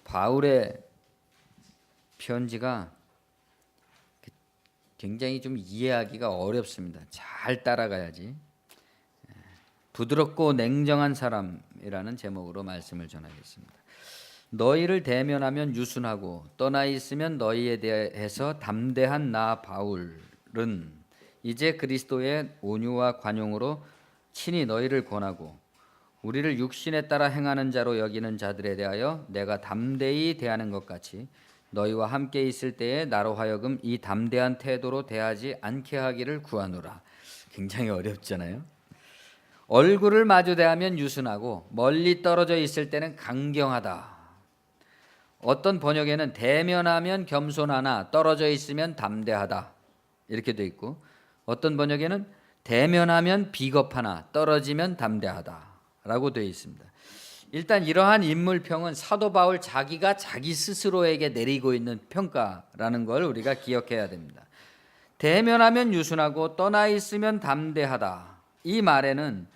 바울의 편지가 굉장히 좀 이해하기가 어렵습니다. 잘 따라가야지. 부드럽고 냉정한 사람이라는 제목으로 말씀을 전하겠습니다. 너희를 대면하면 유순하고 떠나 있으면 너희에 대해서 담대한 나 바울은 이제 그리스도의 온유와 관용으로 친히 너희를 권하고 우리를 육신에 따라 행하는 자로 여기는 자들에 대하여 내가 담대히 대하는 것 같이 너희와 함께 있을 때에 나로 하여금 이 담대한 태도로 대하지 않게 하기를 구하노라. 굉장히 어렵잖아요. 얼굴을 마주 대하면 유순하고 멀리 떨어져 있을 때는 강경하다. 어떤 번역에는 대면하면 겸손하나 떨어져 있으면 담대하다 이렇게 돼 있고, 어떤 번역에는 대면하면 비겁하나 떨어지면 담대하다라고 되어 있습니다. 일단 이러한 인물평은 사도 바울 자기가 자기 스스로에게 내리고 있는 평가라는 걸 우리가 기억해야 됩니다. 대면하면 유순하고 떠나 있으면 담대하다. 이 말에는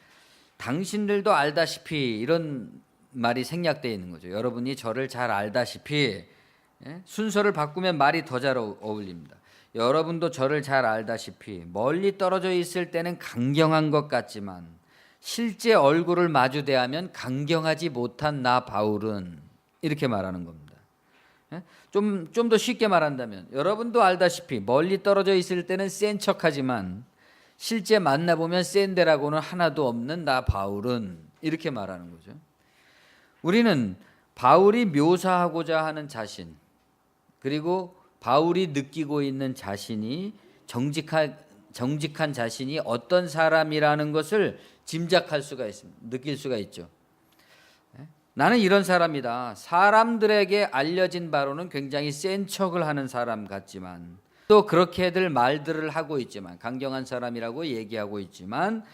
당신들도 알다시피 이런 말이 생략되어 있는 거죠. 여러분이 저를 잘 알다시피, 순서를 바꾸면 말이 더 잘 어울립니다. 여러분도 저를 잘 알다시피 멀리 떨어져 있을 때는 강경한 것 같지만 실제 얼굴을 마주 대하면 강경하지 못한 나 바울은, 이렇게 말하는 겁니다. 좀 더 쉽게 말한다면 여러분도 알다시피 멀리 떨어져 있을 때는 센 척하지만 실제 만나보면 센 데라고는 하나도 없는 나 바울은, 이렇게 말하는 거죠. 우리는 바울이 묘사하고자 하는 자신, 그리고 바울이 느끼고 있는 자신이 정직한 자신이 어떤 사람이라는 것을 짐작할 수가 있습니다. 느낄 수가 있죠. 나는 이런 사람이다. 사람들에게 알려진 바로는 굉장히 센 척을 하는 사람 같지만, 또 그렇게들 말들을 하고 있지만, 강경한 사람이라고 얘기하고 있지만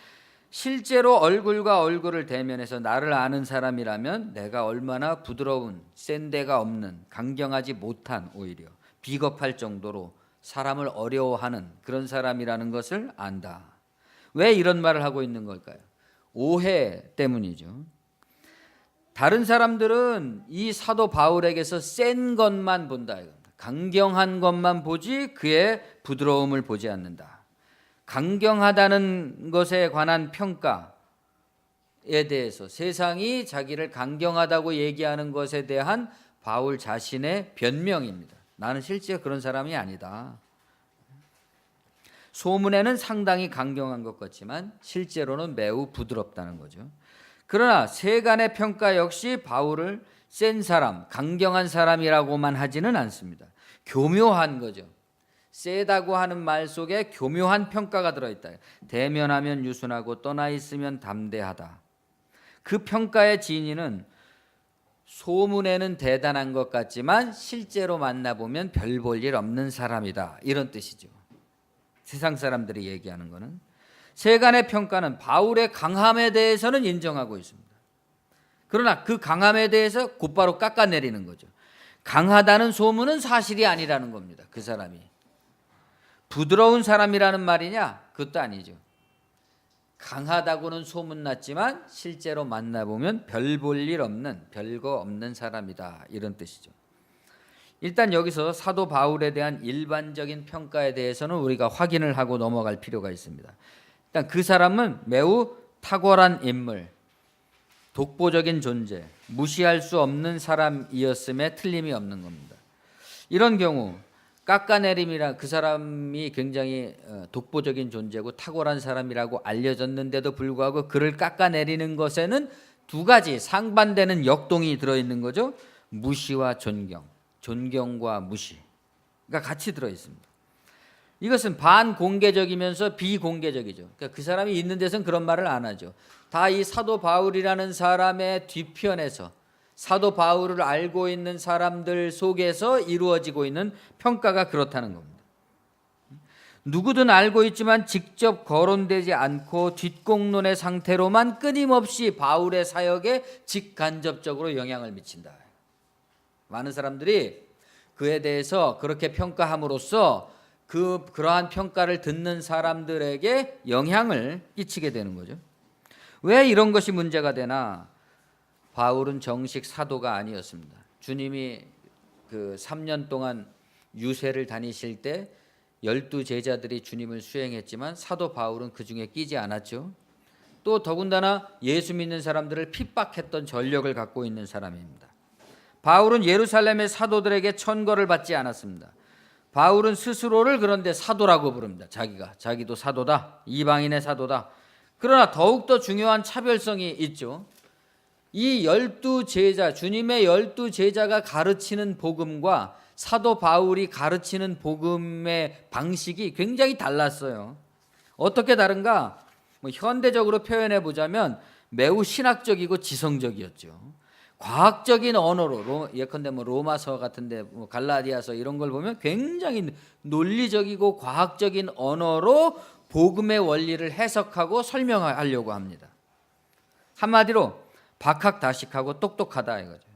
실제로 얼굴과 얼굴을 대면해서 나를 아는 사람이라면 내가 얼마나 부드러운, 센 데가 없는, 강경하지 못한, 오히려 비겁할 정도로 사람을 어려워하는 그런 사람이라는 것을 안다. 왜 이런 말을 하고 있는 걸까요? 오해 때문이죠. 다른 사람들은 이 사도 바울에게서 센 것만 본다, 강경한 것만 보지 그의 부드러움을 보지 않는다. 강경하다는 것에 관한 평가에 대해서, 세상이 자기를 강경하다고 얘기하는 것에 대한 바울 자신의 변명입니다. 나는 실제 그런 사람이 아니다. 소문에는 상당히 강경한 것 같지만 실제로는 매우 부드럽다는 거죠. 그러나 세간의 평가 역시 바울을 센 사람, 강경한 사람이라고만 하지는 않습니다. 교묘한 거죠. 세다고 하는 말 속에 교묘한 평가가 들어있다. 대면하면 유순하고 떠나 있으면 담대하다. 그 평가의 진위는 소문에는 대단한 것 같지만 실제로 만나보면 별 볼 일 없는 사람이다, 이런 뜻이죠. 세상 사람들이 얘기하는 거는. 세간의 평가는 바울의 강함에 대해서는 인정하고 있습니다. 그러나 그 강함에 대해서 곧바로 깎아내리는 거죠. 강하다는 소문은 사실이 아니라는 겁니다. 그 사람이 부드러운 사람이라는 말이냐? 그것도 아니죠. 강하다고는 소문났지만 실제로 만나보면 별 볼 일 없는, 별거 없는 사람이다, 이런 뜻이죠. 일단 여기서 사도 바울에 대한 일반적인 평가에 대해서는 우리가 확인을 하고 넘어갈 필요가 있습니다. 일단 그 사람은 매우 탁월한 인물, 독보적인 존재, 무시할 수 없는 사람이었음에 틀림이 없는 겁니다. 이런 경우 깎아내림이라, 그 사람이 굉장히 독보적인 존재고 탁월한 사람이라고 알려졌는데도 불구하고 그를 깎아내리는 것에는 두 가지 상반되는 역동이 들어있는 거죠. 무시와 존경, 존경과 무시가 같이 들어있습니다. 이것은 반공개적이면서 비공개적이죠. 그러니까 그 사람이 있는 데서는 그런 말을 안 하죠. 다 이 사도 바울이라는 사람의 뒤편에서, 사도 바울을 알고 있는 사람들 속에서 이루어지고 있는 평가가 그렇다는 겁니다. 누구든 알고 있지만 직접 거론되지 않고 뒷공론의 상태로만 끊임없이 바울의 사역에 직간접적으로 영향을 미친다. 많은 사람들이 그에 대해서 그렇게 평가함으로써 그러한 평가를 듣는 사람들에게 영향을 끼치게 되는 거죠. 왜 이런 것이 문제가 되나? 바울은 정식 사도가 아니었습니다. 주님이 그 3년 동안 유세를 다니실 때 12제자들이 주님을 수행했지만 사도 바울은 그 중에 끼지 않았죠. 또 더군다나 예수 믿는 사람들을 핍박했던 전력을 갖고 있는 사람입니다. 바울은 예루살렘의 사도들에게 천거를 받지 않았습니다. 바울은 스스로를 그런데 사도라고 부릅니다. 자기도 사도다, 이방인의 사도다. 그러나 더욱더 중요한 차별성이 있죠. 이 12제자, 주님의 12제자가 가르치는 복음과 사도 바울이 가르치는 복음의 방식이 굉장히 달랐어요. 어떻게 다른가? 현대적으로 표현해 보자면 매우 신학적이고 지성적이었죠. 과학적인 언어로 예컨대 로마서 같은데 갈라디아서 이런 걸 보면 굉장히 논리적이고 과학적인 언어로 복음의 원리를 해석하고 설명하려고 합니다. 한마디로 박학다식하고 똑똑하다 이거죠.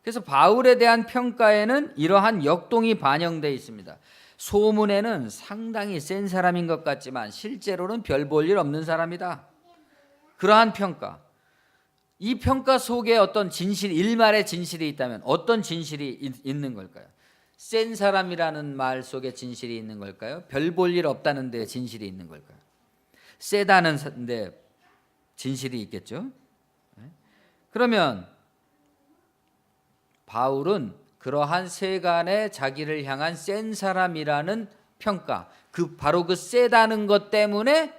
그래서 바울에 대한 평가에는 이러한 역동이 반영되어 있습니다. 소문에는 상당히 센 사람인 것 같지만 실제로는 별 볼 일 없는 사람이다. 그러한 평가. 이 평가 속에 어떤 진실, 일말의 진실이 있다면 어떤 진실이 있는 걸까요? 센 사람이라는 말 속에 진실이 있는 걸까요? 별 볼 일 없다는 데 진실이 있는 걸까요? 세다는 데 진실이 있겠죠? 그러면 바울은 그러한 세간에 자기를 향한 센 사람이라는 평가, 바로 그 세다는 것 때문에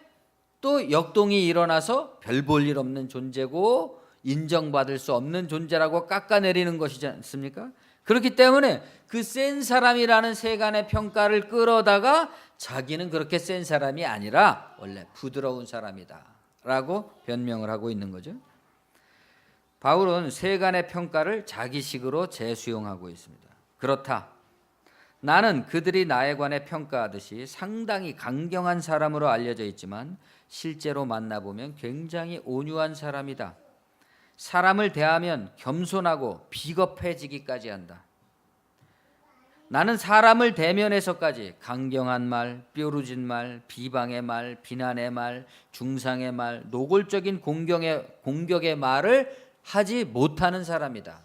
또 역동이 일어나서 별 볼 일 없는 존재고 인정받을 수 없는 존재라고 깎아내리는 것이지 않습니까? 그렇기 때문에 그 센 사람이라는 세간의 평가를 끌어다가 자기는 그렇게 센 사람이 아니라 원래 부드러운 사람이다 라고 변명을 하고 있는 거죠. 바울은 세간의 평가를 자기식으로 재수용하고 있습니다. 그렇다. 나는 그들이 나에 관해 평가하듯이 상당히 강경한 사람으로 알려져 있지만 실제로 만나보면 굉장히 온유한 사람이다. 사람을 대하면 겸손하고 비겁해지기까지 한다. 나는 사람을 대면해서까지 강경한 말, 뾰루진 말, 비방의 말, 비난의 말, 중상의 말, 노골적인 공격의 말을 하지 못하는 사람이다.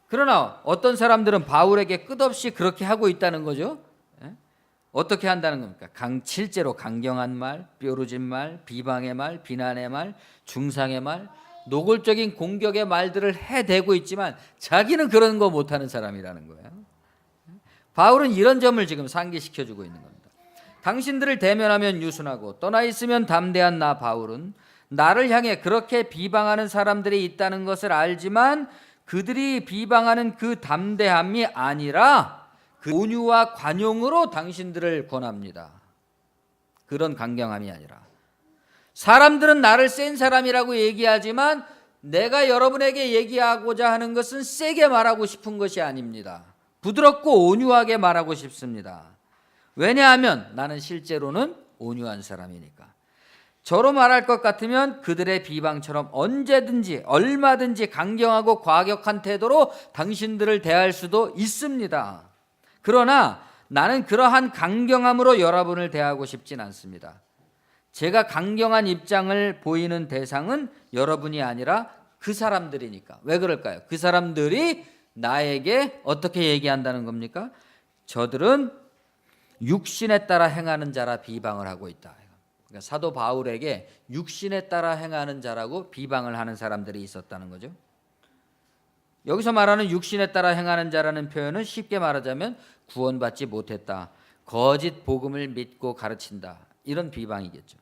그러나 어떤 사람들은 바울에게 끝없이 그렇게 하고 있다는 거죠. 어떻게 한다는 겁니까? 실제로 강경한 말, 뾰루진 말, 비방의 말, 비난의 말, 중상의 말, 노골적인 공격의 말들을 해대고 있지만 자기는 그런 거 못하는 사람이라는 거예요. 바울은 이런 점을 지금 상기시켜주고 있는 겁니다. 당신들을 대면하면 유순하고 떠나 있으면 담대한 나 바울은 나를 향해 그렇게 비방하는 사람들이 있다는 것을 알지만 그들이 비방하는 그 담대함이 아니라 그 온유와 관용으로 당신들을 권합니다. 그런 강경함이 아니라. 사람들은 나를 센 사람이라고 얘기하지만 내가 여러분에게 얘기하고자 하는 것은 세게 말하고 싶은 것이 아닙니다. 부드럽고 온유하게 말하고 싶습니다. 왜냐하면 나는 실제로는 온유한 사람이니까. 저로 말할 것 같으면 그들의 비방처럼 언제든지 얼마든지 강경하고 과격한 태도로 당신들을 대할 수도 있습니다. 그러나 나는 그러한 강경함으로 여러분을 대하고 싶진 않습니다. 제가 강경한 입장을 보이는 대상은 여러분이 아니라 그 사람들이니까. 왜 그럴까요? 그 사람들이 나에게 어떻게 얘기한다는 겁니까? 저들은 육신에 따라 행하는 자라 비방을 하고 있다. 그러니까 사도 바울에게 육신에 따라 행하는 자라고 비방을 하는 사람들이 있었다는 거죠. 여기서 말하는 육신에 따라 행하는 자라는 표현은 쉽게 말하자면 구원받지 못했다, 거짓 복음을 믿고 가르친다, 이런 비방이겠죠.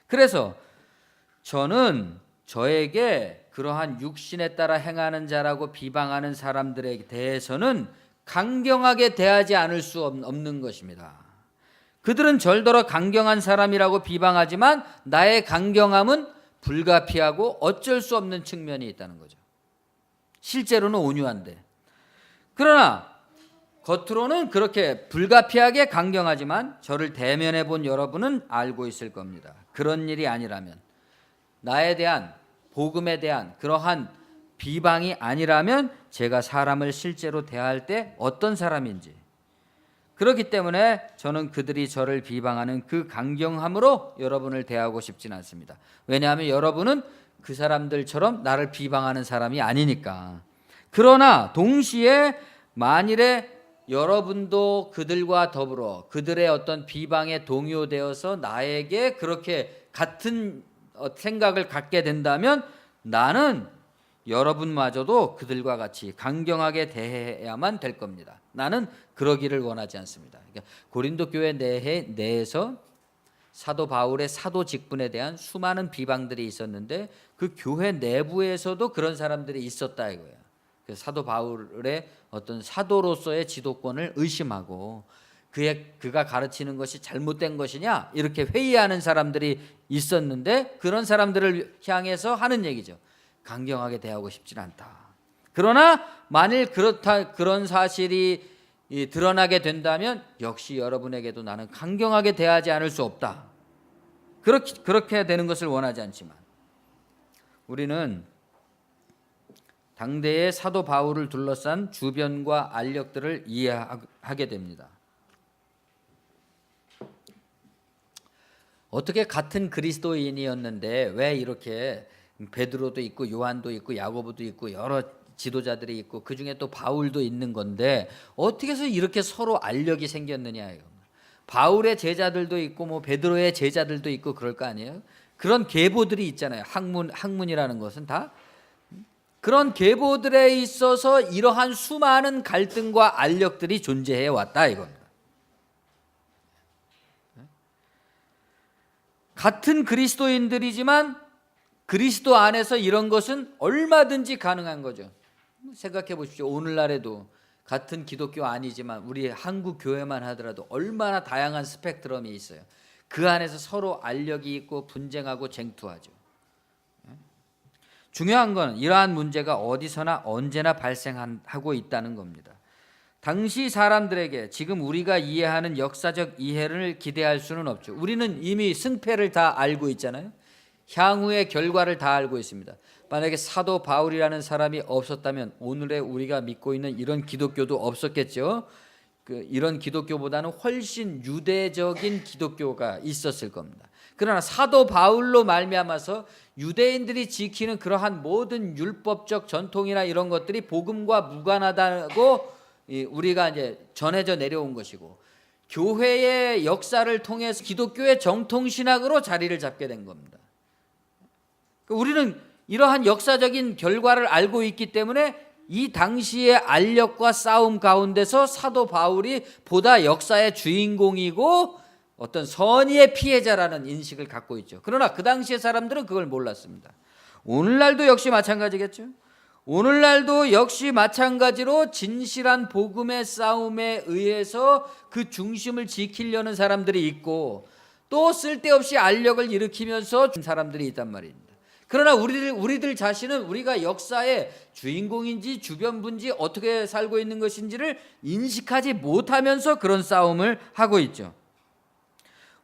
그래서 저는 저에게 그러한 육신에 따라 행하는 자라고 비방하는 사람들에 대해서는 강경하게 대하지 않을 수 없는 것입니다. 그들은 절더러 강경한 사람이라고 비방하지만 나의 강경함은 불가피하고 어쩔 수 없는 측면이 있다는 거죠. 실제로는 온유한데. 그러나 겉으로는 그렇게 불가피하게 강경하지만 저를 대면해 본 여러분은 알고 있을 겁니다. 그런 일이 아니라면, 나에 대한, 복음에 대한 그러한 비방이 아니라면 제가 사람을 실제로 대할 때 어떤 사람인지, 그렇기 때문에 저는 그들이 저를 비방하는 그 강경함으로 여러분을 대하고 싶진 않습니다. 왜냐하면 여러분은 그 사람들처럼 나를 비방하는 사람이 아니니까. 그러나 동시에 만일에 여러분도 그들과 더불어 그들의 어떤 비방에 동요되어서 나에게 그렇게 같은 생각을 갖게 된다면 나는 여러분마저도 그들과 같이 강경하게 대해야만 될 겁니다. 나는 그러기를 원하지 않습니다. 그러니까 고린도 교회 내에서 사도 바울의 사도 직분에 대한 수많은 비방들이 있었는데 그 교회 내부에서도 그런 사람들이 있었다 이거예요. 사도 바울의 어떤 사도로서의 지도권을 의심하고 그가 가르치는 것이 잘못된 것이냐 이렇게 회의하는 사람들이 있었는데 그런 사람들을 향해서 하는 얘기죠. 강경하게 대하고 싶지는 않다. 그러나 만일 그런 사실이 드러나게 된다면 역시 여러분에게도 나는 강경하게 대하지 않을 수 없다. 그렇게 되는 것을 원하지 않지만 우리는 당대의 사도 바울을 둘러싼 주변과 알력들을 이해하게 됩니다. 어떻게 같은 그리스도인이었는데 왜 이렇게 베드로도 있고 요한도 있고 야고보도 있고 여러 지도자들이 있고 그중에 또 바울도 있는 건데 어떻게 해서 이렇게 서로 알력이 생겼느냐. 바울의 제자들도 있고 뭐 베드로의 제자들도 있고 그럴 거 아니에요. 그런 계보들이 있잖아요. 학문이라는 것은 다 그런 계보들에 있어서 이러한 수많은 갈등과 알력들이 존재해 왔다 이겁니다. 같은 그리스도인들이지만 그리스도 안에서 이런 것은 얼마든지 가능한 거죠. 생각해 보십시오. 오늘날에도 같은 기독교 아니지만 우리 한국 교회만 하더라도 얼마나 다양한 스펙트럼이 있어요. 그 안에서 서로 알력이 있고 분쟁하고 쟁투하죠. 중요한 건 이러한 문제가 어디서나 언제나 발생하고 있다는 겁니다. 당시 사람들에게 지금 우리가 이해하는 역사적 이해를 기대할 수는 없죠. 우리는 이미 승패를 다 알고 있잖아요. 향후의 결과를 다 알고 있습니다. 만약에 사도 바울이라는 사람이 없었다면 오늘의 우리가 믿고 있는 이런 기독교도 없었겠죠. 이런 기독교보다는 훨씬 유대적인 기독교가 있었을 겁니다. 그러나 사도 바울로 말미암아서 유대인들이 지키는 그러한 모든 율법적 전통이나 이런 것들이 복음과 무관하다고 우리가 이제 전해져 내려온 것이고 교회의 역사를 통해서 기독교의 정통 신학으로 자리를 잡게 된 겁니다. 우리는 이러한 역사적인 결과를 알고 있기 때문에 이 당시의 알력과 싸움 가운데서 사도 바울이 보다 역사의 주인공이고 어떤 선의의 피해자라는 인식을 갖고 있죠. 그러나 그 당시의 사람들은 그걸 몰랐습니다. 오늘날도 역시 마찬가지겠죠. 오늘날도 역시 마찬가지로 진실한 복음의 싸움에 의해서 그 중심을 지키려는 사람들이 있고 또 쓸데없이 알력을 일으키면서 사람들이 있단 말입니다. 그러나 우리들 자신은 우리가 역사의 주인공인지 주변분지 어떻게 살고 있는 것인지를 인식하지 못하면서 그런 싸움을 하고 있죠.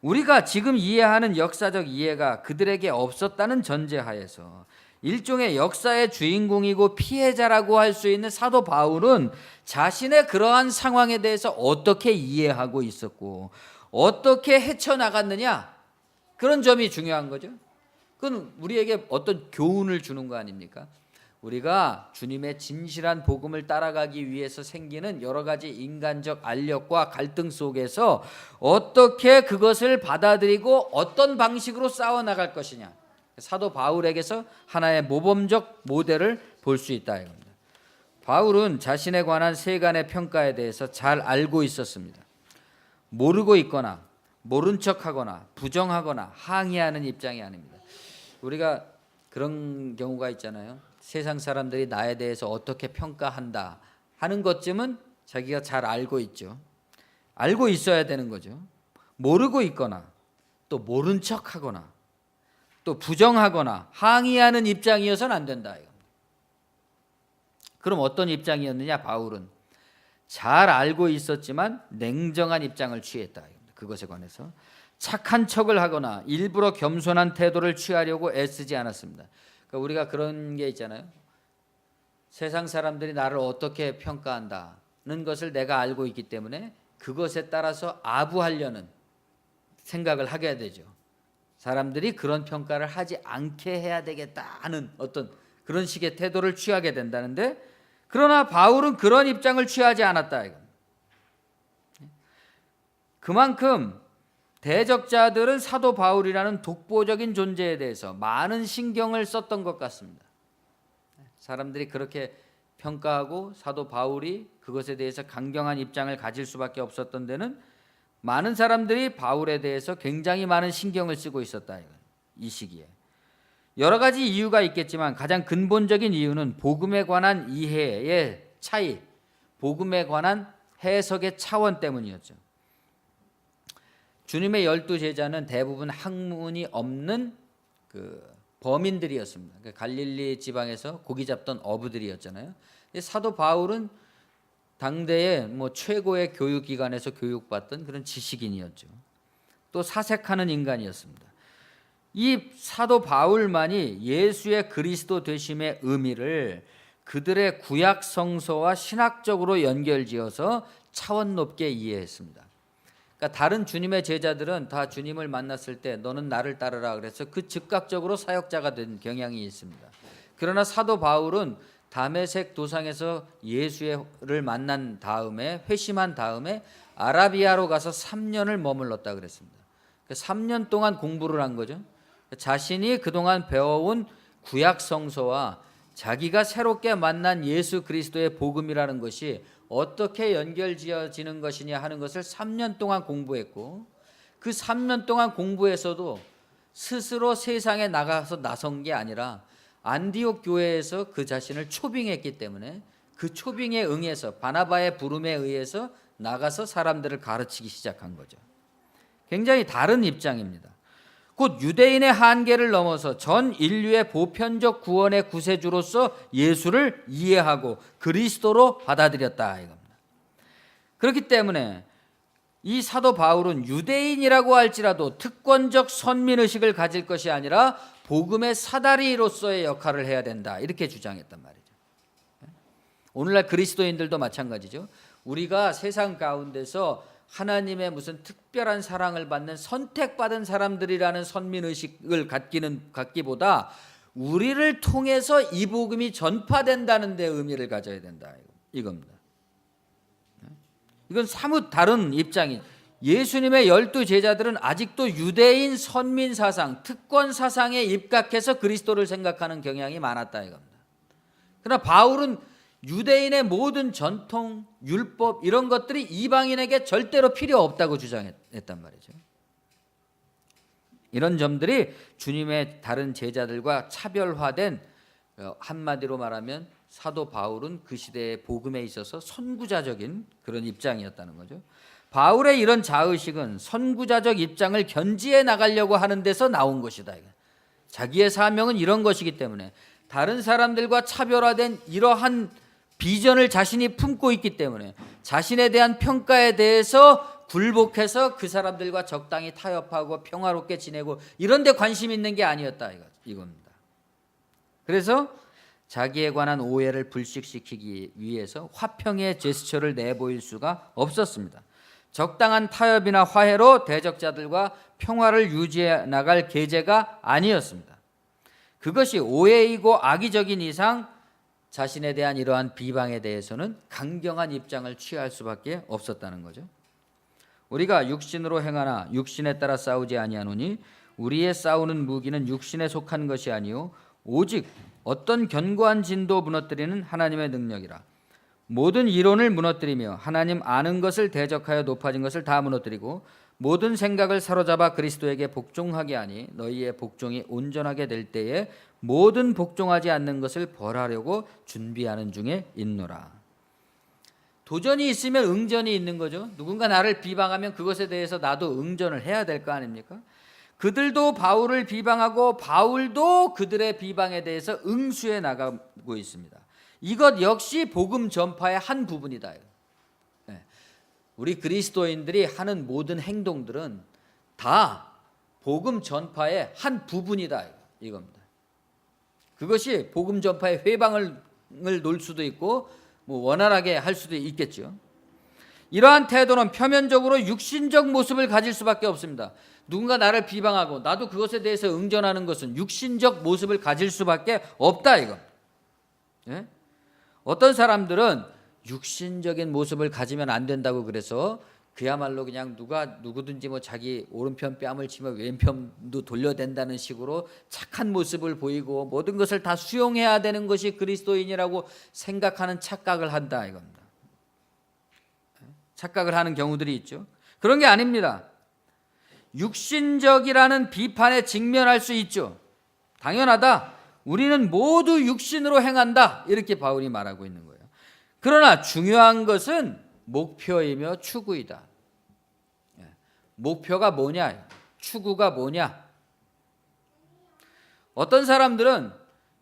우리가 지금 이해하는 역사적 이해가 그들에게 없었다는 전제하에서 일종의 역사의 주인공이고 피해자라고 할 수 있는 사도 바울은 자신의 그러한 상황에 대해서 어떻게 이해하고 있었고 어떻게 헤쳐나갔느냐, 그런 점이 중요한 거죠. 그건 우리에게 어떤 교훈을 주는 거 아닙니까? 우리가 주님의 진실한 복음을 따라가기 위해서 생기는 여러 가지 인간적 알력과 갈등 속에서 어떻게 그것을 받아들이고 어떤 방식으로 싸워나갈 것이냐, 사도 바울에게서 하나의 모범적 모델을 볼 수 있다 이겁니다. 바울은 자신에 관한 세간의 평가에 대해서 잘 알고 있었습니다. 모르고 있거나 모른 척하거나 부정하거나 항의하는 입장이 아닙니다. 우리가 그런 경우가 있잖아요. 세상 사람들이 나에 대해서 어떻게 평가한다 하는 것쯤은 자기가 잘 알고 있죠. 알고 있어야 되는 거죠. 모르고 있거나 또 모른 척하거나 또 부정하거나 항의하는 입장이어서는 안 된다 이겁니다. 그럼 어떤 입장이었느냐? 바울은 잘 알고 있었지만 냉정한 입장을 취했다 이겁니다. 그것에 관해서 착한 척을 하거나 일부러 겸손한 태도를 취하려고 애쓰지 않았습니다. 그러니까 우리가 그런 게 있잖아요. 세상 사람들이 나를 어떻게 평가한다는 것을 내가 알고 있기 때문에 그것에 따라서 아부하려는 생각을 하게 되죠. 사람들이 그런 평가를 하지 않게 해야 되겠다 하는 어떤 그런 식의 태도를 취하게 된다는데, 그러나 바울은 그런 입장을 취하지 않았다. 그만큼 대적자들은 사도 바울이라는 독보적인 존재에 대해서 많은 신경을 썼던 것 같습니다. 사람들이 그렇게 평가하고 사도 바울이 그것에 대해서 강경한 입장을 가질 수밖에 없었던 데는 많은 사람들이 바울에 대해서 굉장히 많은 신경을 쓰고 있었다. 이 시기에 여러 가지 이유가 있겠지만 가장 근본적인 이유는 복음에 관한 이해의 차이, 복음에 관한 해석의 차원 때문이었죠. 주님의 12제자는 대부분 학문이 없는 범인들이었습니다. 갈릴리 지방에서 고기 잡던 어부들이었잖아요. 사도 바울은 당대의 최고의 교육기관에서 교육받던 그런 지식인이었죠. 또 사색하는 인간이었습니다. 이 사도 바울만이 예수의 그리스도 되심의 의미를 그들의 구약 성서와 신학적으로 연결지어서 차원 높게 이해했습니다. 그러니까 다른 주님의 제자들은 다 주님을 만났을 때 너는 나를 따르라 그래서 그 즉각적으로 사역자가 된 경향이 있습니다. 그러나 사도 바울은 다메섹 도상에서 예수를 만난 다음에 회심한 다음에 아라비아로 가서 3년을 머물렀다 그랬습니다. 3년 동안 공부를 한 거죠. 자신이 그동안 배워온 구약 성서와 자기가 새롭게 만난 예수 그리스도의 복음이라는 것이 어떻게 연결지어지는 것이냐 하는 것을 3년 동안 공부했고, 그 3년 동안 공부에서도 스스로 세상에 나가서 나선 게 아니라 안디옥 교회에서 그 자신을 초빙했기 때문에 그 초빙에 응해서 바나바의 부름에 의해서 나가서 사람들을 가르치기 시작한 거죠. 굉장히 다른 입장입니다. 곧 유대인의 한계를 넘어서 전 인류의 보편적 구원의 구세주로서 예수를 이해하고 그리스도로 받아들였다 이겁니다. 그렇기 때문에 이 사도 바울은 유대인이라고 할지라도 특권적 선민의식을 가질 것이 아니라 복음의 사다리로서의 역할을 해야 된다 이렇게 주장했단 말이죠. 오늘날 그리스도인들도 마찬가지죠. 우리가 세상 가운데서 하나님의 무슨 특별한 사랑을 받는 선택받은 사람들이라는 선민의식을 갖기보다 우리를 통해서 이 복음이 전파된다는 데 의미를 가져야 된다 이겁니다. 이건 사뭇 다른 입장이, 예수님의 12제자들은 아직도 유대인 선민 사상, 특권 사상에 입각해서 그리스도를 생각하는 경향이 많았다 이겁니다. 그러나 바울은 유대인의 모든 전통, 율법 이런 것들이 이방인에게 절대로 필요 없다고 주장했단 말이죠. 이런 점들이 주님의 다른 제자들과 차별화된, 한마디로 말하면 사도 바울은 그 시대의 복음에 있어서 선구자적인 그런 입장이었다는 거죠. 바울의 이런 자의식은 선구자적 입장을 견지해 나가려고 하는 데서 나온 것이다. 자기의 사명은 이런 것이기 때문에 다른 사람들과 차별화된 이러한 비전을 자신이 품고 있기 때문에 자신에 대한 평가에 대해서 굴복해서 그 사람들과 적당히 타협하고 평화롭게 지내고 이런 데 관심 있는 게 아니었다 이겁니다. 그래서 자기에 관한 오해를 불식시키기 위해서 화평의 제스처를 내보일 수가 없었습니다. 적당한 타협이나 화해로 대적자들과 평화를 유지해 나갈 계제가 아니었습니다. 그것이 오해이고 악의적인 이상 자신에 대한 이러한 비방에 대해서는 강경한 입장을 취할 수밖에 없었다는 거죠. 우리가 육신으로 행하나 육신에 따라 싸우지 아니하노니 우리의 싸우는 무기는 육신에 속한 것이 아니요 오직 어떤 견고한 진도 무너뜨리는 하나님의 능력이라. 모든 이론을 무너뜨리며 하나님 아는 것을 대적하여 높아진 것을 다 무너뜨리고 모든 생각을 사로잡아 그리스도에게 복종하게 하니 너희의 복종이 온전하게 될 때에 모든 복종하지 않는 것을 벌하려고 준비하는 중에 있노라. 도전이 있으면 응전이 있는 거죠. 누군가 나를 비방하면 그것에 대해서 나도 응전을 해야 될 거 아닙니까? 그들도 바울을 비방하고 바울도 그들의 비방에 대해서 응수해 나가고 있습니다. 이것 역시 복음 전파의 한 부분이다. 우리 그리스도인들이 하는 모든 행동들은 다 복음 전파의 한 부분이다 이겁니다. 그것이 복음 전파의 회방을 놓을 수도 있고 원활하게 할 수도 있겠죠. 이러한 태도는 표면적으로 육신적 모습을 가질 수밖에 없습니다. 누군가 나를 비방하고 나도 그것에 대해서 응전하는 것은 육신적 모습을 가질 수밖에 없다 이거. 예? 어떤 사람들은 육신적인 모습을 가지면 안 된다고 그래서 그야말로 그냥 누구든지 뭐 자기 오른편 뺨을 치면 왼편도 돌려댄다는 식으로 착한 모습을 보이고 모든 것을 다 수용해야 되는 것이 그리스도인이라고 생각하는 착각을 한다 이겁니다. 착각을 하는 경우들이 있죠. 그런 게 아닙니다. 육신적이라는 비판에 직면할 수 있죠. 당연하다. 우리는 모두 육신으로 행한다. 이렇게 바울이 말하고 있는 거예요. 그러나 중요한 것은 목표이며 추구이다. 목표가 뭐냐? 추구가 뭐냐? 어떤 사람들은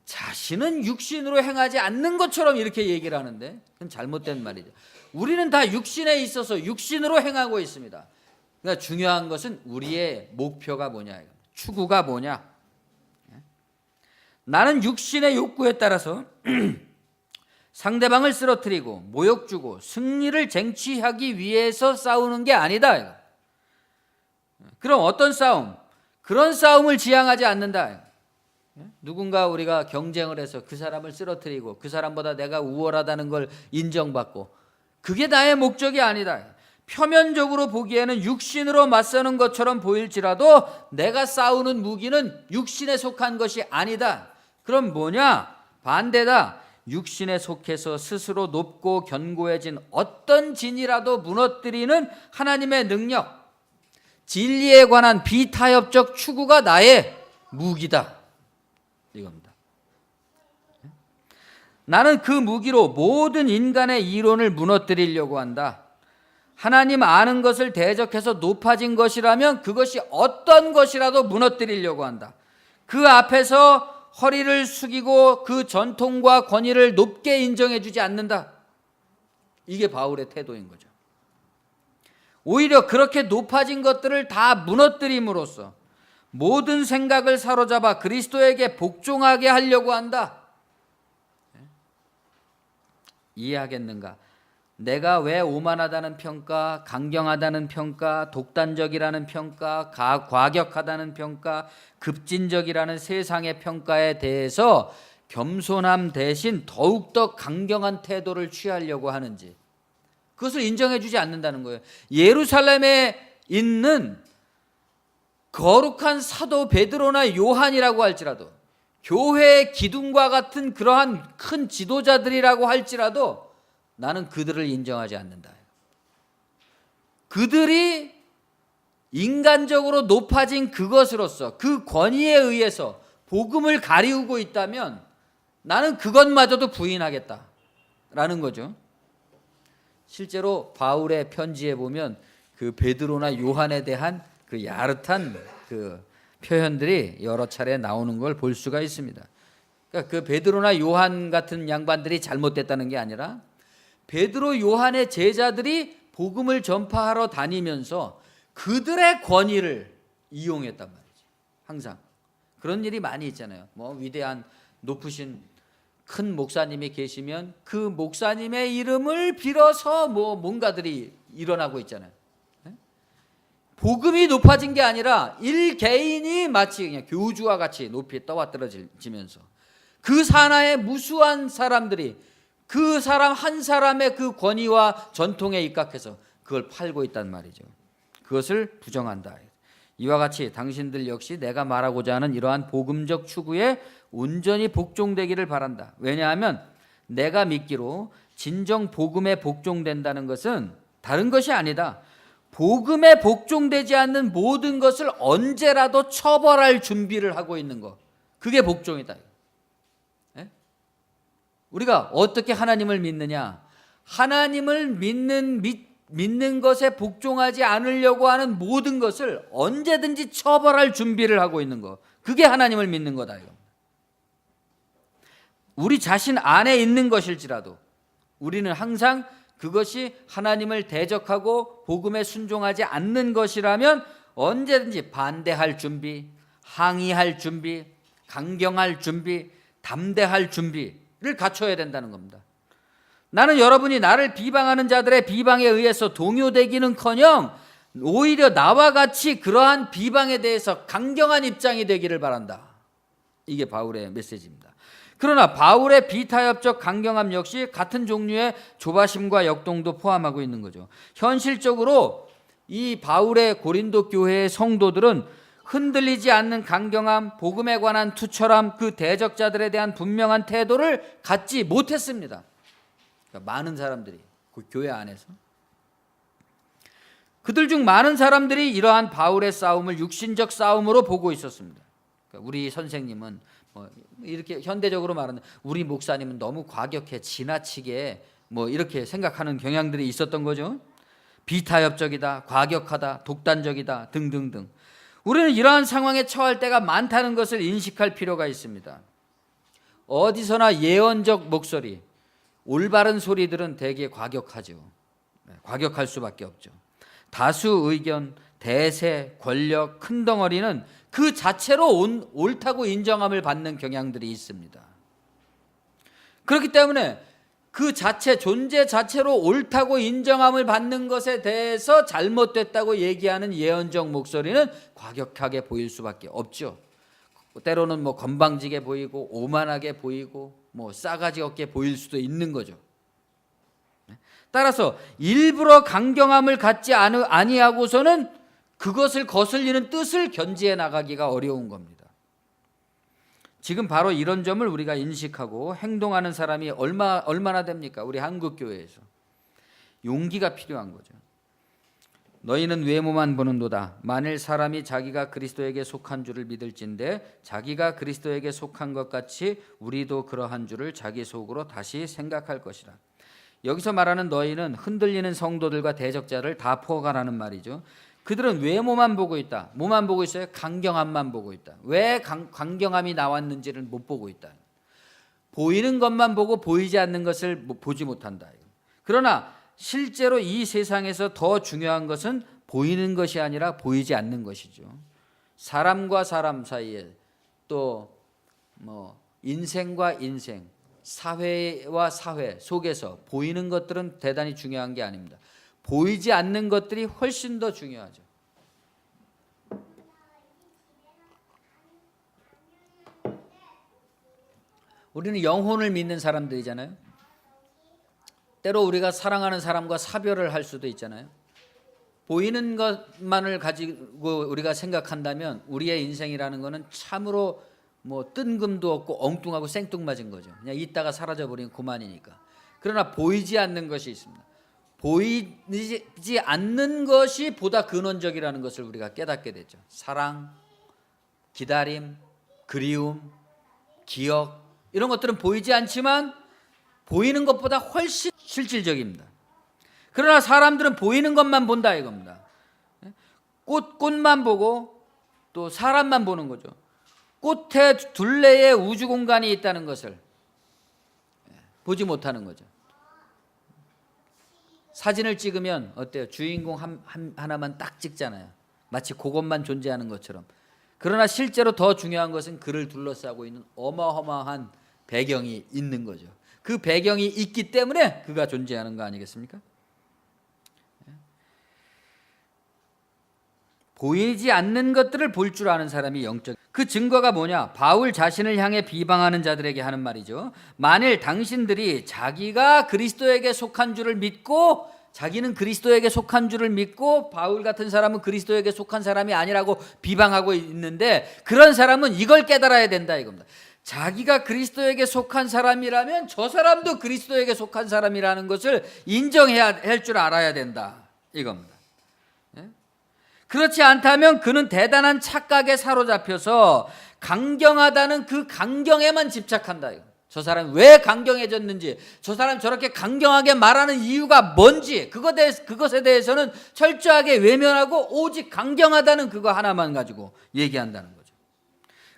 자신은 육신으로 행하지 않는 것처럼 이렇게 얘기를 하는데 그건 잘못된 말이죠. 우리는 다 육신에 있어서 육신으로 행하고 있습니다. 그러니까 중요한 것은 우리의 목표가 뭐냐? 추구가 뭐냐? 나는 육신의 욕구에 따라서 상대방을 쓰러뜨리고 모욕 주고 승리를 쟁취하기 위해서 싸우는 게 아니다. 그럼 어떤 싸움? 그런 싸움을 지향하지 않는다. 누군가 우리가 경쟁을 해서 그 사람을 쓰러뜨리고 그 사람보다 내가 우월하다는 걸 인정받고 그게 나의 목적이 아니다. 표면적으로 보기에는 육신으로 맞서는 것처럼 보일지라도 내가 싸우는 무기는 육신에 속한 것이 아니다. 그럼 뭐냐? 반대다. 육신에 속해서 스스로 높고 견고해진 어떤 진이라도 무너뜨리는 하나님의 능력, 진리에 관한 비타협적 추구가 나의 무기다. 이겁니다. 나는 그 무기로 모든 인간의 이론을 무너뜨리려고 한다. 하나님 아는 것을 대적해서 높아진 것이라면 그것이 어떤 것이라도 무너뜨리려고 한다. 그 앞에서 허리를 숙이고 그 전통과 권위를 높게 인정해 주지 않는다. 이게 바울의 태도인 거죠. 오히려 그렇게 높아진 것들을 다 무너뜨림으로써 모든 생각을 사로잡아 그리스도에게 복종하게 하려고 한다. 이해하겠는가? 내가 왜 오만하다는 평가, 강경하다는 평가, 독단적이라는 평가, 과격하다는 평가, 급진적이라는 세상의 평가에 대해서 겸손함 대신 더욱더 강경한 태도를 취하려고 하는지 그것을 인정해 주지 않는다는 거예요. 예루살렘에 있는 거룩한 사도 베드로나 요한이라고 할지라도 교회의 기둥과 같은 그러한 큰 지도자들이라고 할지라도 나는 그들을 인정하지 않는다. 그들이 인간적으로 높아진 그것으로서 그 권위에 의해서 복음을 가리우고 있다면 나는 그것마저도 부인하겠다라는 거죠. 실제로 바울의 편지에 보면 그 베드로나 요한에 대한 그 야릇한 그 표현들이 여러 차례 나오는 걸 볼 수가 있습니다. 그러니까 그 베드로나 요한 같은 양반들이 잘못됐다는 게 아니라 베드로 요한의 제자들이 복음을 전파하러 다니면서 그들의 권위를 이용했단 말이지. 항상 그런 일이 많이 있잖아요. 뭐 위대한 높으신 큰 목사님이 계시면 그 목사님의 이름을 빌어서 뭐 뭔가들이 일어나고 있잖아요. 복음이 높아진 게 아니라 일개인이 마치 그냥 교주와 같이 높이 떠받들어지면서 그 산하의 무수한 사람들이 그 사람 한 사람의 그 권위와 전통에 입각해서 그걸 팔고 있단 말이죠. 그것을 부정한다. 이와 같이 당신들 역시 내가 말하고자 하는 이러한 복음적 추구에 온전히 복종되기를 바란다. 왜냐하면 내가 믿기로 진정 복음에 복종된다는 것은 다른 것이 아니다. 복음에 복종되지 않는 모든 것을 언제라도 처벌할 준비를 하고 있는 것. 그게 복종이다. 우리가 어떻게 하나님을 믿느냐? 하나님을 믿는 것에 복종하지 않으려고 하는 모든 것을 언제든지 처벌할 준비를 하고 있는 것. 그게 하나님을 믿는 거다. 우리 자신 안에 있는 것일지라도 우리는 항상 그것이 하나님을 대적하고 복음에 순종하지 않는 것이라면 언제든지 반대할 준비, 항의할 준비, 강경할 준비, 담대할 준비를 갖춰야 된다는 겁니다. 나는 여러분이 나를 비방하는 자들의 비방에 의해서 동요되기는커녕 오히려 나와 같이 그러한 비방에 대해서 강경한 입장이 되기를 바란다. 이게 바울의 메시지입니다. 그러나 바울의 비타협적 강경함 역시 같은 종류의 조바심과 역동도 포함하고 있는 거죠. 현실적으로 이 바울의 고린도 교회의 성도들은 흔들리지 않는 강경함, 복음에 관한 투철함, 그 대적자들에 대한 분명한 태도를 갖지 못했습니다. 그러니까 많은 사람들이 그 교회 안에서 그들 중 많은 사람들이 이러한 바울의 싸움을 육신적 싸움으로 보고 있었습니다. 그러니까 우리 선생님은 이렇게 현대적으로 말하는 우리 목사님은 너무 과격해, 지나치게 이렇게 생각하는 경향들이 있었던 거죠. 비타협적이다, 과격하다, 독단적이다 등등등. 우리는 이러한 상황에 처할 때가 많다는 것을 인식할 필요가 있습니다. 어디서나 예언적 목소리, 올바른 소리들은 대개 과격하죠. 과격할 수밖에 없죠. 다수 의견, 대세, 권력, 큰 덩어리는 그 자체로 옳다고 인정함을 받는 경향들이 있습니다. 그렇기 때문에 그 자체, 존재 자체로 옳다고 인정함을 받는 것에 대해서 잘못됐다고 얘기하는 예언적 목소리는 과격하게 보일 수밖에 없죠. 때로는 건방지게 보이고 오만하게 보이고 싸가지 없게 보일 수도 있는 거죠. 따라서 일부러 강경함을 갖지 아니하고서는 그것을 거슬리는 뜻을 견지해 나가기가 어려운 겁니다. 지금 바로 이런 점을 우리가 인식하고 행동하는 사람이 얼마나 됩니까? 우리 한국교회에서 용기가 필요한 거죠. 너희는 외모만 보는도다. 만일 사람이 자기가 그리스도에게 속한 줄을 믿을진대 자기가 그리스도에게 속한 것 같이 우리도 그러한 줄을 자기 속으로 다시 생각할 것이라. 여기서 말하는 너희는 흔들리는 성도들과 대적자를 다 포괄하는 말이죠. 그들은 외모만 보고 있다. 뭐만 보고 있어요? 강경함만 보고 있다. 왜 강경함이 나왔는지를 못 보고 있다. 보이는 것만 보고 보이지 않는 것을 보지 못한다. 그러나 실제로 이 세상에서 더 중요한 것은 보이는 것이 아니라 보이지 않는 것이죠. 사람과 사람 사이에 또 인생과 인생, 사회와 사회 속에서 보이는 것들은 대단히 중요한 게 아닙니다. 보이지 않는 것들이 훨씬 더 중요하죠. 우리는 영혼을 믿는 사람들이잖아요. 때로 우리가 사랑하는 사람과 사별을 할 수도 있잖아요. 보이는 것만을 가지고 우리가 생각한다면 우리의 인생이라는 것은 참으로 뜬금도 없고 엉뚱하고 생뚱맞은 거죠. 그냥 있다가 사라져버리면 그만이니까. 그러나 보이지 않는 것이 있습니다. 보이지 않는 것이 보다 근원적이라는 것을 우리가 깨닫게 되죠. 사랑, 기다림, 그리움, 기억 이런 것들은 보이지 않지만 보이는 것보다 훨씬 실질적입니다. 그러나 사람들은 보이는 것만 본다 이겁니다. 꽃만 보고 또 사람만 보는 거죠. 꽃의 둘레에 우주 공간이 있다는 것을 보지 못하는 거죠. 사진을 찍으면 어때요? 주인공 하나만 딱 찍잖아요. 마치 그것만 존재하는 것처럼. 그러나 실제로 더 중요한 것은 그를 둘러싸고 있는 어마어마한 배경이 있는 거죠. 그 배경이 있기 때문에 그가 존재하는 거 아니겠습니까? 보이지 않는 것들을 볼 줄 아는 사람이 영적. 그 증거가 뭐냐? 바울 자신을 향해 비방하는 자들에게 하는 말이죠. 만일 당신들이 자기가 그리스도에게 속한 줄을 믿고 자기는 그리스도에게 속한 줄을 믿고 바울 같은 사람은 그리스도에게 속한 사람이 아니라고 비방하고 있는데 그런 사람은 이걸 깨달아야 된다 이겁니다. 자기가 그리스도에게 속한 사람이라면 저 사람도 그리스도에게 속한 사람이라는 것을 인정해야 할 줄 알아야 된다 이겁니다. 그렇지 않다면 그는 대단한 착각에 사로잡혀서 강경하다는 그 강경에만 집착한다. 저 사람이 왜 강경해졌는지, 저 사람이 저렇게 강경하게 말하는 이유가 뭔지 그것에 대해서는 철저하게 외면하고 오직 강경하다는 그거 하나만 가지고 얘기한다는 거죠.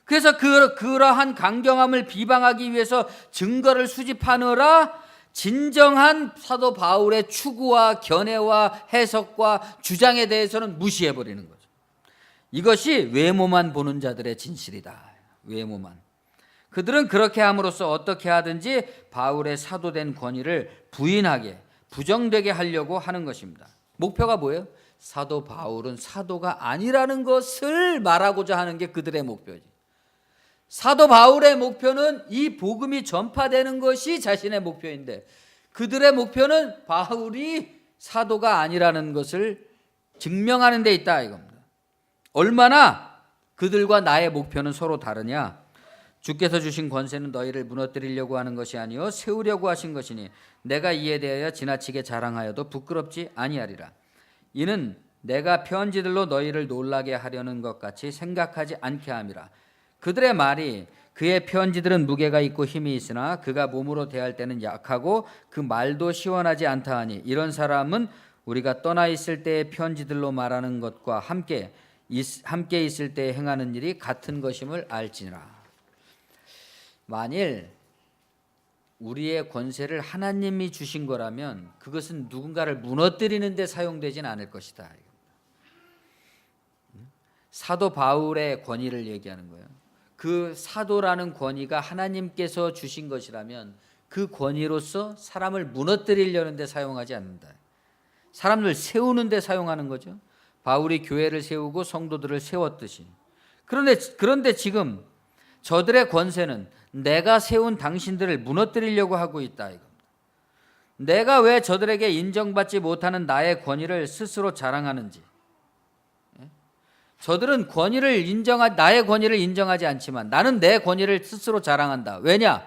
그래서 그러한 강경함을 비방하기 위해서 증거를 수집하느라 진정한 사도 바울의 추구와 견해와 해석과 주장에 대해서는 무시해버리는 거죠. 이것이 외모만 보는 자들의 진실이다. 외모만. 그들은 그렇게 함으로써 어떻게 하든지 바울의 사도된 권위를 부인하게, 부정되게 하려고 하는 것입니다. 목표가 뭐예요? 사도 바울은 사도가 아니라는 것을 말하고자 하는 게 그들의 목표지. 사도 바울의 목표는 이 복음이 전파되는 것이 자신의 목표인데 그들의 목표는 바울이 사도가 아니라는 것을 증명하는 데 있다 이겁니다. 얼마나 그들과 나의 목표는 서로 다르냐? 주께서 주신 권세는 너희를 무너뜨리려고 하는 것이 아니요 세우려고 하신 것이니 내가 이에 대하여 지나치게 자랑하여도 부끄럽지 아니하리라. 이는 내가 편지들로 너희를 놀라게 하려는 것 같이 생각하지 않게 함이라. 그들의 말이 그의 편지들은 무게가 있고 힘이 있으나 그가 몸으로 대할 때는 약하고 그 말도 시원하지 않다 하니 이런 사람은 우리가 떠나 있을 때의 편지들로 말하는 것과 함께 있을 때 행하는 일이 같은 것임을 알지니라. 만일 우리의 권세를 하나님이 주신 거라면 그것은 누군가를 무너뜨리는 데 사용되진 않을 것이다. 사도 바울의 권위를 얘기하는 거예요. 그 사도라는 권위가 하나님께서 주신 것이라면 그 권위로서 사람을 무너뜨리려는 데 사용하지 않는다. 사람을 세우는 데 사용하는 거죠. 바울이 교회를 세우고 성도들을 세웠듯이. 그런데 지금 저들의 권세는 내가 세운 당신들을 무너뜨리려고 하고 있다 이겁니다. 내가 왜 저들에게 인정받지 못하는 나의 권위를 스스로 자랑하는지. 저들은 나의 권위를 인정하지 않지만 나는 내 권위를 스스로 자랑한다. 왜냐?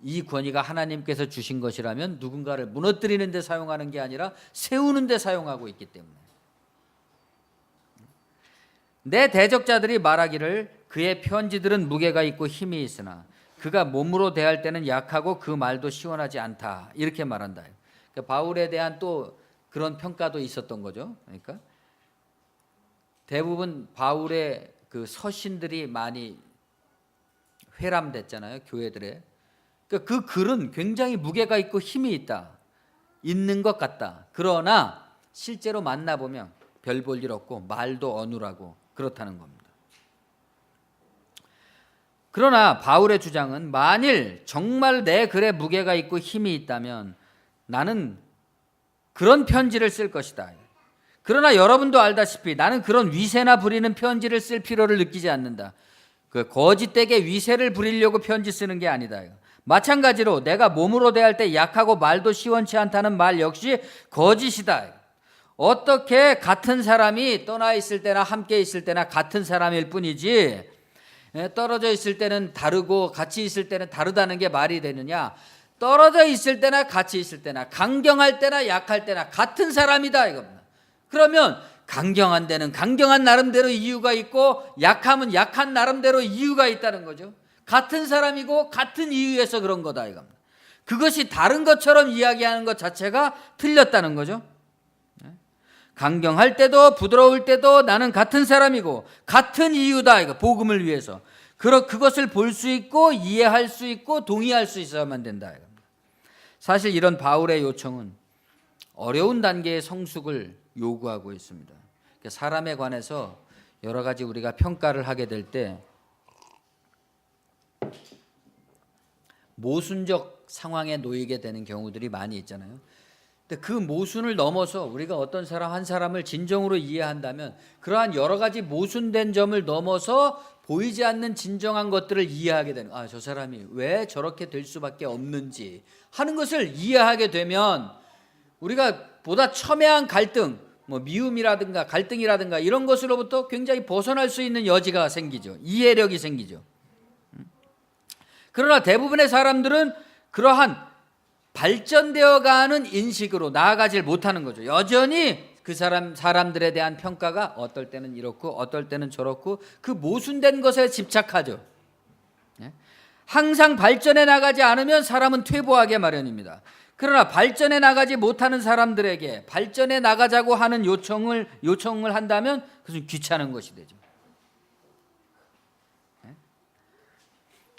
이 권위가 하나님께서 주신 것이라면 누군가를 무너뜨리는 데 사용하는 게 아니라 세우는 데 사용하고 있기 때문에. 내 대적자들이 말하기를 그의 편지들은 무게가 있고 힘이 있으나 그가 몸으로 대할 때는 약하고 그 말도 시원하지 않다. 이렇게 말한다. 그러니까 바울에 대한 또 그런 평가도 있었던 거죠. 그러니까 대부분 바울의 그 서신들이 많이 회람됐잖아요. 교회들에. 그러니까 그 글은 굉장히 무게가 있고 힘이 있는 것 같다. 그러나 실제로 만나보면 별 볼 일 없고 말도 어눌하고 그렇다는 겁니다. 그러나 바울의 주장은 만일 정말 내 글에 무게가 있고 힘이 있다면 나는 그런 편지를 쓸 것이다. 그러나 여러분도 알다시피 나는 그런 위세나 부리는 편지를 쓸 필요를 느끼지 않는다. 그 거짓되게 위세를 부리려고 편지 쓰는 게 아니다. 마찬가지로 내가 몸으로 대할 때 약하고 말도 시원치 않다는 말 역시 거짓이다. 어떻게 같은 사람이 떠나 있을 때나 함께 있을 때나 같은 사람일 뿐이지 떨어져 있을 때는 다르고 같이 있을 때는 다르다는 게 말이 되느냐? 떨어져 있을 때나 같이 있을 때나 강경할 때나 약할 때나 같은 사람이다 이겁니다. 그러면 강경한 데는 강경한 나름대로 이유가 있고 약하면 약한 나름대로 이유가 있다는 거죠. 같은 사람이고 같은 이유에서 그런 거다 이겁니다. 그것이 다른 것처럼 이야기하는 것 자체가 틀렸다는 거죠. 강경할 때도 부드러울 때도 나는 같은 사람이고 같은 이유다 이거 복음을 위해서. 그것을 볼 수 있고 이해할 수 있고 동의할 수 있어야만 된다 이겁니다. 사실 이런 바울의 요청은 어려운 단계의 성숙을 요구하고 있습니다. 사람에 관해서 여러 가지 우리가 평가를 하게 될 때 모순적 상황에 놓이게 되는 경우들이 많이 있잖아요. 근데 그 모순을 넘어서 우리가 어떤 사람 한 사람을 진정으로 이해한다면 그러한 여러 가지 모순된 점을 넘어서 보이지 않는 진정한 것들을 이해하게 되는 저 사람이 왜 저렇게 될 수밖에 없는지 하는 것을 이해하게 되면 우리가 보다 첨예한 갈등, 미움이라든가 갈등이라든가 이런 것으로부터 굉장히 벗어날 수 있는 여지가 생기죠. 이해력이 생기죠. 그러나 대부분의 사람들은 그러한 발전되어 가는 인식으로 나아가질 못하는 거죠. 여전히 그 사람들에 대한 평가가 어떨 때는 이렇고 어떨 때는 저렇고 그 모순된 것에 집착하죠. 항상 발전해 나가지 않으면 사람은 퇴보하게 마련입니다. 그러나 발전해 나가지 못하는 사람들에게 발전해 나가자고 하는 요청을 한다면 그것은 귀찮은 것이 되죠.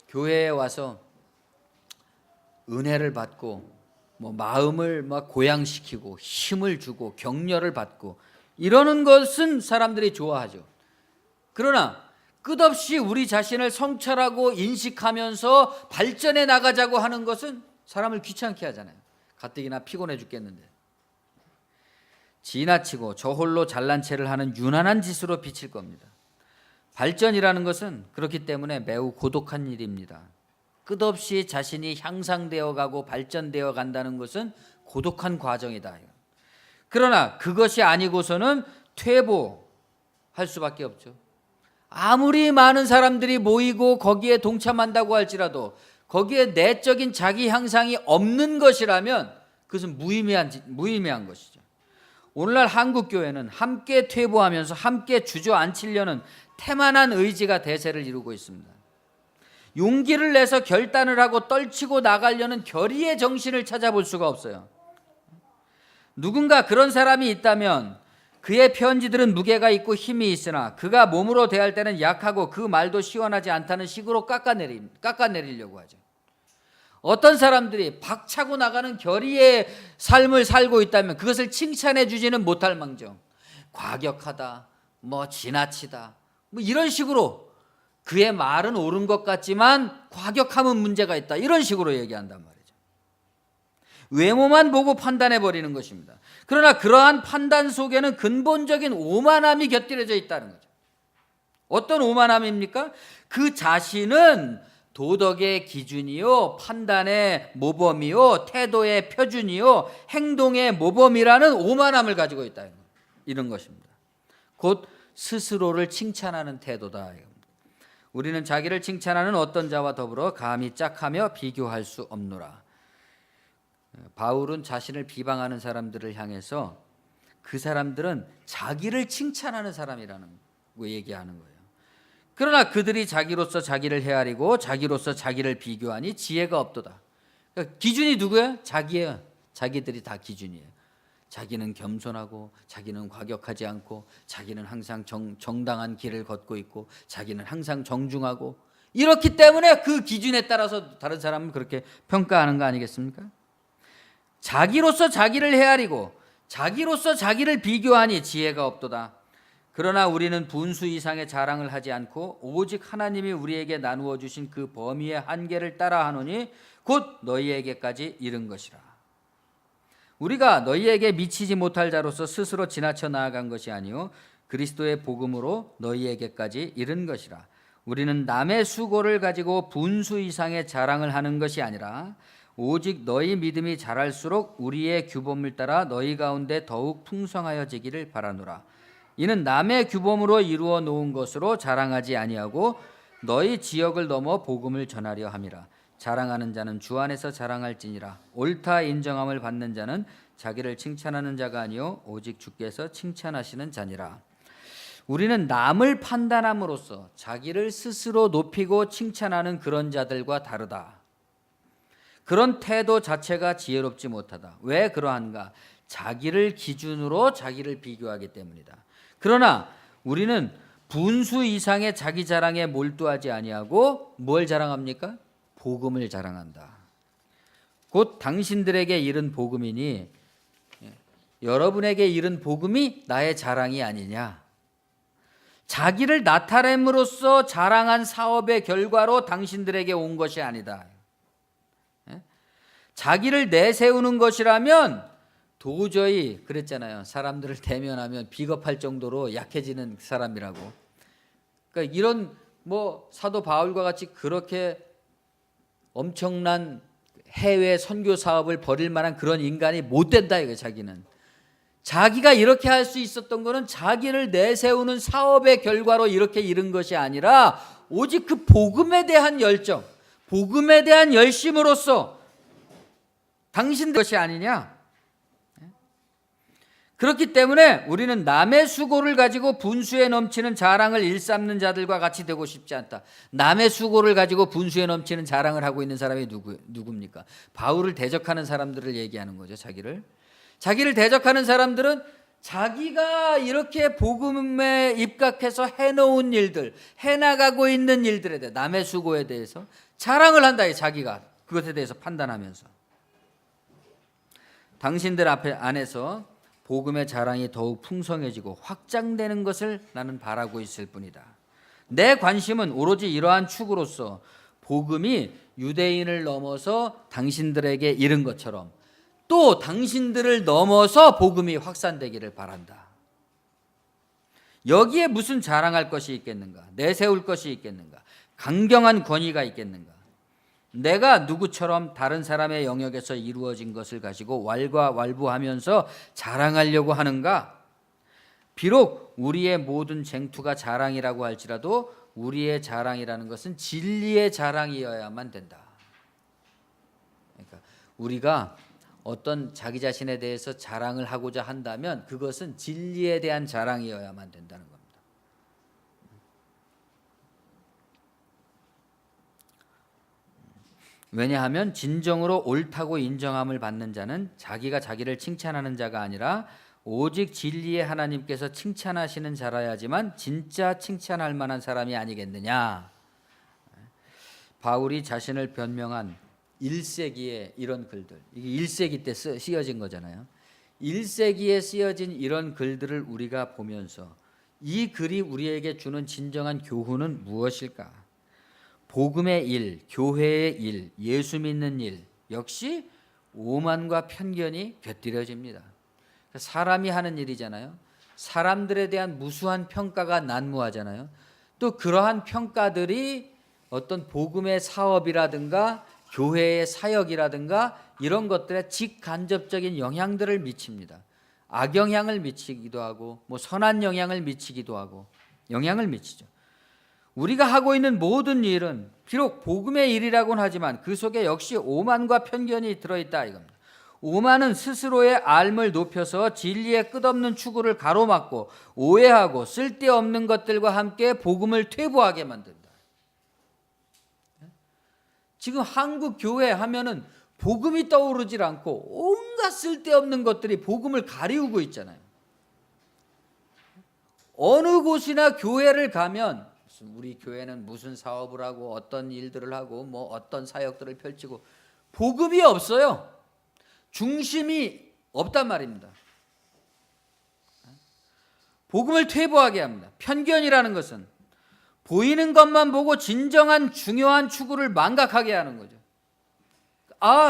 교회에 와서 은혜를 받고 마음을 막 고양시키고 힘을 주고 격려를 받고 이러는 것은 사람들이 좋아하죠. 그러나 끝없이 우리 자신을 성찰하고 인식하면서 발전해 나가자고 하는 것은 사람을 귀찮게 하잖아요. 가뜩이나 피곤해 죽겠는데. 지나치고 저 홀로 잘난 체를 하는 유난한 짓으로 비칠 겁니다. 발전이라는 것은 그렇기 때문에 매우 고독한 일입니다. 끝없이 자신이 향상되어 가고 발전되어 간다는 것은 고독한 과정이다. 그러나 그것이 아니고서는 퇴보할 수밖에 없죠. 아무리 많은 사람들이 모이고 거기에 동참한다고 할지라도 거기에 내적인 자기 향상이 없는 것이라면 그것은 무의미한 것이죠. 오늘날 한국교회는 함께 퇴보하면서 함께 주저앉히려는 태만한 의지가 대세를 이루고 있습니다. 용기를 내서 결단을 하고 떨치고 나가려는 결의의 정신을 찾아볼 수가 없어요. 누군가 그런 사람이 있다면 그의 편지들은 무게가 있고 힘이 있으나 그가 몸으로 대할 때는 약하고 그 말도 시원하지 않다는 식으로 깎아내리려고 하죠. 어떤 사람들이 박차고 나가는 결의의 삶을 살고 있다면 그것을 칭찬해 주지는 못할 망정 과격하다, 지나치다, 이런 식으로 그의 말은 옳은 것 같지만 과격함은 문제가 있다, 이런 식으로 얘기한단 말이죠. 외모만 보고 판단해 버리는 것입니다. 그러나 그러한 판단 속에는 근본적인 오만함이 곁들여져 있다는 거죠. 어떤 오만함입니까? 그 자신은 도덕의 기준이요, 판단의 모범이요, 태도의 표준이요, 행동의 모범이라는 오만함을 가지고 있다, 이런 것입니다. 곧 스스로를 칭찬하는 태도다. 우리는 자기를 칭찬하는 어떤 자와 더불어 감히 짝하며 비교할 수 없노라. 바울은 자신을 비방하는 사람들을 향해서 그 사람들은 자기를 칭찬하는 사람이라는 거 얘기하는 거예요. 그러나 그들이 자기로서 자기를 헤아리고 자기로서 자기를 비교하니 지혜가 없도다. 그러니까 기준이 누구예요? 자기예요. 자기들이 다 기준이에요. 자기는 겸손하고 자기는 과격하지 않고 자기는 항상 정당한 길을 걷고 있고 자기는 항상 정중하고, 이렇기 때문에 그 기준에 따라서 다른 사람은 그렇게 평가하는 거 아니겠습니까? 자기로서 자기를 헤아리고 자기로서 자기를 비교하니 지혜가 없도다. 그러나 우리는 분수 이상의 자랑을 하지 않고 오직 하나님이 우리에게 나누어 주신 그 범위의 한계를 따라 하노니 곧 너희에게까지 이른 것이라. 우리가 너희에게 미치지 못할 자로서 스스로 지나쳐 나아간 것이 아니요 그리스도의 복음으로 너희에게까지 이른 것이라. 우리는 남의 수고를 가지고 분수 이상의 자랑을 하는 것이 아니라 오직 너희 믿음이 자랄수록 우리의 규범을 따라 너희 가운데 더욱 풍성하여지기를 바라노라. 이는 남의 규범으로 이루어 놓은 것으로 자랑하지 아니하고 너희 지역을 넘어 복음을 전하려 함이라. 자랑하는 자는 주 안에서 자랑할지니라. 옳다 인정함을 받는 자는 자기를 칭찬하는 자가 아니요 오직 주께서 칭찬하시는 자니라. 우리는 남을 판단함으로써 자기를 스스로 높이고 칭찬하는 그런 자들과 다르다. 그런 태도 자체가 지혜롭지 못하다. 왜 그러한가? 자기를 기준으로 자기를 비교하기 때문이다. 그러나 우리는 분수 이상의 자기 자랑에 몰두하지 아니하고 뭘 자랑합니까? 복음을 자랑한다. 곧 당신들에게 이른 복음이니 여러분에게 이른 복음이 나의 자랑이 아니냐. 자기를 나타냄으로써 자랑한 사업의 결과로 당신들에게 온 것이 아니다. 자기를 내세우는 것이라면 도저히, 그랬잖아요. 사람들을 대면하면 비겁할 정도로 약해지는 사람이라고. 그러니까 이런 사도 바울과 같이 그렇게 엄청난 해외 선교 사업을 벌일 만한 그런 인간이 못 된다 이거. 자기는 자기가 이렇게 할 수 있었던 거는 자기를 내세우는 사업의 결과로 이렇게 이른 것이 아니라 오직 그 복음에 대한 열정, 복음에 대한 열심으로써 당신들 것이 아니냐. 그렇기 때문에 우리는 남의 수고를 가지고 분수에 넘치는 자랑을 일삼는 자들과 같이 되고 싶지 않다. 남의 수고를 가지고 분수에 넘치는 자랑을 하고 있는 사람이 누굽니까? 바울을 대적하는 사람들을 얘기하는 거죠. 자기를 대적하는 사람들은 자기가 이렇게 복음에 입각해서 해놓은 일들, 해나가고 있는 일들에 대해, 남의 수고에 대해서 자랑을 한다. 자기가 그것에 대해서 판단하면서 당신들 안에서 복음의 자랑이 더욱 풍성해지고 확장되는 것을 나는 바라고 있을 뿐이다. 내 관심은 오로지 이러한 축으로서 복음이 유대인을 넘어서 당신들에게 이른 것처럼 또 당신들을 넘어서 복음이 확산되기를 바란다. 여기에 무슨 자랑할 것이 있겠는가? 내세울 것이 있겠는가? 강경한 권위가 있겠는가? 내가 누구처럼 다른 사람의 영역에서 이루어진 것을 가지고 왈가왈부하면서 자랑하려고 하는가? 비록 우리의 모든 쟁투가 자랑이라고 할지라도 우리의 자랑이라는 것은 진리의 자랑이어야만 된다. 그러니까 우리가 어떤 자기 자신에 대해서 자랑을 하고자 한다면 그것은 진리에 대한 자랑이어야만 된다는 겁니다. 왜냐하면 진정으로 옳다고 인정함을 받는 자는 자기가 자기를 칭찬하는 자가 아니라 오직 진리의 하나님께서 칭찬하시는 자라야지만 진짜 칭찬할 만한 사람이 아니겠느냐. 바울이 자신을 변명한 1세기에 이런 글들, 이게 1세기 때 쓰여진 거잖아요. 1세기에 쓰여진 이런 글들을 우리가 보면서 이 글이 우리에게 주는 진정한 교훈은 무엇일까? 복음의 일, 교회의 일, 예수 믿는 일 역시 오만과 편견이 곁들여집니다. 사람이 하는 일이잖아요. 사람들에 대한 무수한 평가가 난무하잖아요. 또 그러한 평가들이 어떤 복음의 사업이라든가 교회의 사역이라든가 이런 것들에 직간접적인 영향들을 미칩니다. 악영향을 미치기도 하고 뭐 선한 영향을 미치기도 하고 영향을 미치죠. 우리가 하고 있는 모든 일은 비록 복음의 일이라고는 하지만 그 속에 역시 오만과 편견이 들어있다 이겁니다. 오만은 스스로의 앓음을 높여서 진리의 끝없는 추구를 가로막고 오해하고 쓸데없는 것들과 함께 복음을 퇴보하게 만든다. 지금 한국 교회 하면은 복음이 떠오르질 않고 온갖 쓸데없는 것들이 복음을 가리우고 있잖아요. 어느 곳이나 교회를 가면 우리 교회는 무슨 사업을 하고 어떤 일들을 하고 뭐 어떤 사역들을 펼치고 복음이 없어요. 중심이 없단 말입니다. 복음을 퇴보하게 합니다. 편견이라는 것은 보이는 것만 보고 진정한 중요한 추구를 망각하게 하는 거죠.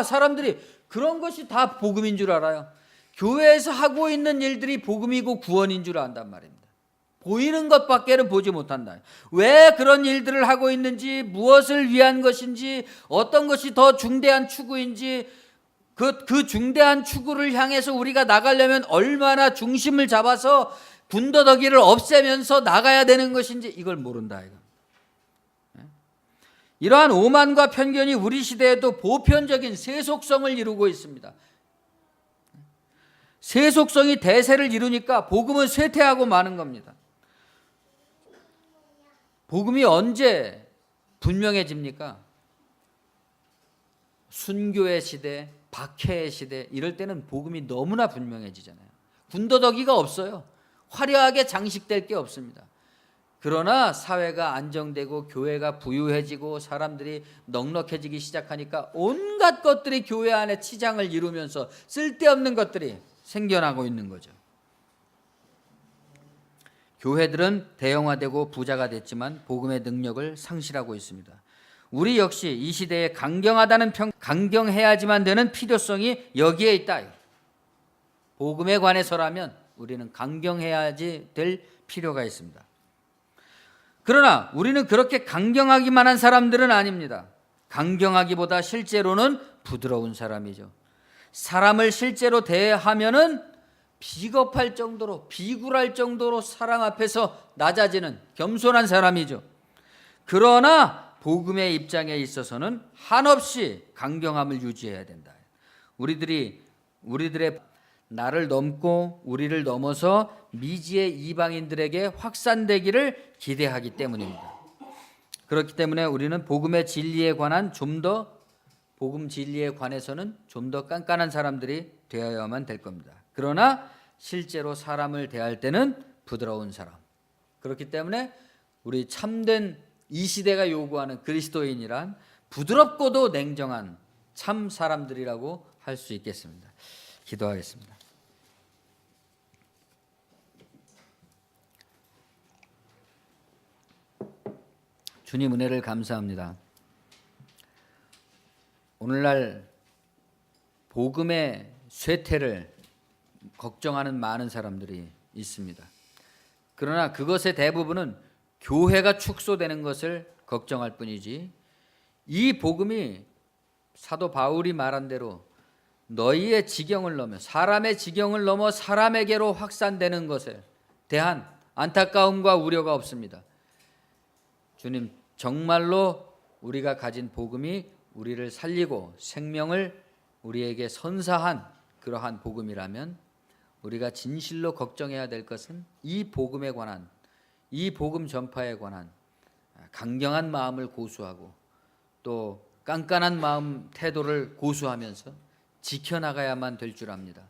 사람들이 그런 것이 다 복음인 줄 알아요. 교회에서 하고 있는 일들이 복음이고 구원인 줄 안단 말입니다. 보이는 것밖에는 보지 못한다. 왜 그런 일들을 하고 있는지, 무엇을 위한 것인지, 어떤 것이 더 중대한 추구인지, 그 중대한 추구를 향해서 우리가 나가려면 얼마나 중심을 잡아서 군더더기를 없애면서 나가야 되는 것인지 이걸 모른다 이거. 이러한 오만과 편견이 우리 시대에도 보편적인 세속성을 이루고 있습니다. 세속성이 대세를 이루니까 복음은 쇠퇴하고 마는 겁니다. 복음이 언제 분명해집니까? 순교의 시대, 박해의 시대 이럴 때는 복음이 너무나 분명해지잖아요. 군더더기가 없어요. 화려하게 장식될 게 없습니다. 그러나 사회가 안정되고 교회가 부유해지고 사람들이 넉넉해지기 시작하니까 온갖 것들이 교회 안에 치장을 이루면서 쓸데없는 것들이 생겨나고 있는 거죠. 교회들은 대형화되고 부자가 됐지만 복음의 능력을 상실하고 있습니다. 우리 역시 이 시대에 강경해야지만 되는 필요성이 여기에 있다. 복음에 관해서라면 우리는 강경해야지 될 필요가 있습니다. 그러나 우리는 그렇게 강경하기만 한 사람들은 아닙니다. 강경하기보다 실제로는 부드러운 사람이죠. 사람을 실제로 대하면은 비겁할 정도로 비굴할 정도로 사람 앞에서 낮아지는 겸손한 사람이죠. 그러나 복음의 입장에 있어서는 한없이 강경함을 유지해야 된다. 우리들의 나를 넘고 우리를 넘어서 미지의 이방인들에게 확산되기를 기대하기 때문입니다. 그렇기 때문에 우리는 복음의 진리에 관한 복음 진리에 관해서는 좀 더 깐깐한 사람들이 되어야만 될 겁니다. 그러나 실제로 사람을 대할 때는 부드러운 사람. 그렇기 때문에 우리 참된 이 시대가 요구하는 그리스도인이란 부드럽고도 냉정한 참 사람들이라고 할 수 있겠습니다. 기도하겠습니다. 주님 은혜를 감사합니다. 오늘날 복음의 쇠퇴를 걱정하는 많은 사람들이 있습니다. 그러나 그것의 대부분은 교회가 축소되는 것을 걱정할 뿐이지, 이 복음이 사도 바울이 말한 대로 너희의 지경을 넘어, 사람의 지경을 넘어 사람에게로 확산되는 것에 대한 안타까움과 우려가 없습니다. 주님, 정말로 우리가 가진 복음이 우리를 살리고 생명을 우리에게 선사한 그러한 복음이라면 우리가 진실로 걱정해야 될 것은 이 복음에 관한, 이 복음 전파에 관한 강경한 마음을 고수하고 또 깐깐한 마음 태도를 고수하면서 지켜나가야만 될 줄 압니다.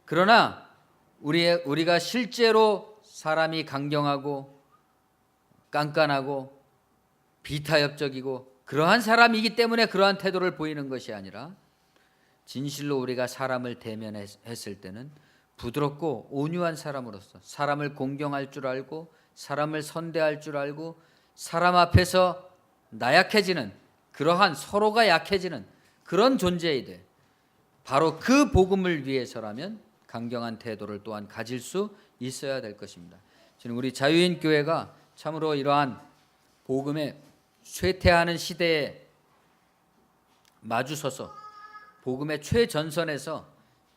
그러나 우리가 실제로 사람이 강경하고 깐깐하고 비타협적이고 그러한 사람이기 때문에 그러한 태도를 보이는 것이 아니라, 진실로 우리가 사람을 대면했을 때는 부드럽고 온유한 사람으로서 사람을 공경할 줄 알고 사람을 선대할 줄 알고 사람 앞에서 나약해지는, 그러한 서로가 약해지는 그런 존재이 돼. 바로 그 복음을 위해서라면 강경한 태도를 또한 가질 수 있어야 될 것입니다. 저는 우리 자유인 교회가 참으로 이러한 복음에 쇠퇴하는 시대에 마주서서 복음의 최전선에서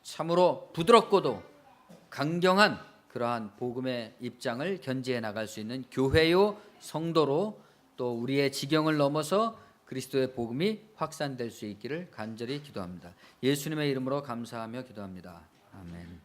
참으로 부드럽고도 강경한 그러한 복음의 입장을 견지해 나갈 수 있는 교회요 성도로, 또 우리의 지경을 넘어서 그리스도의 복음이 확산될 수 있기를 간절히 기도합니다. 예수님의 이름으로 감사하며 기도합니다. 아멘.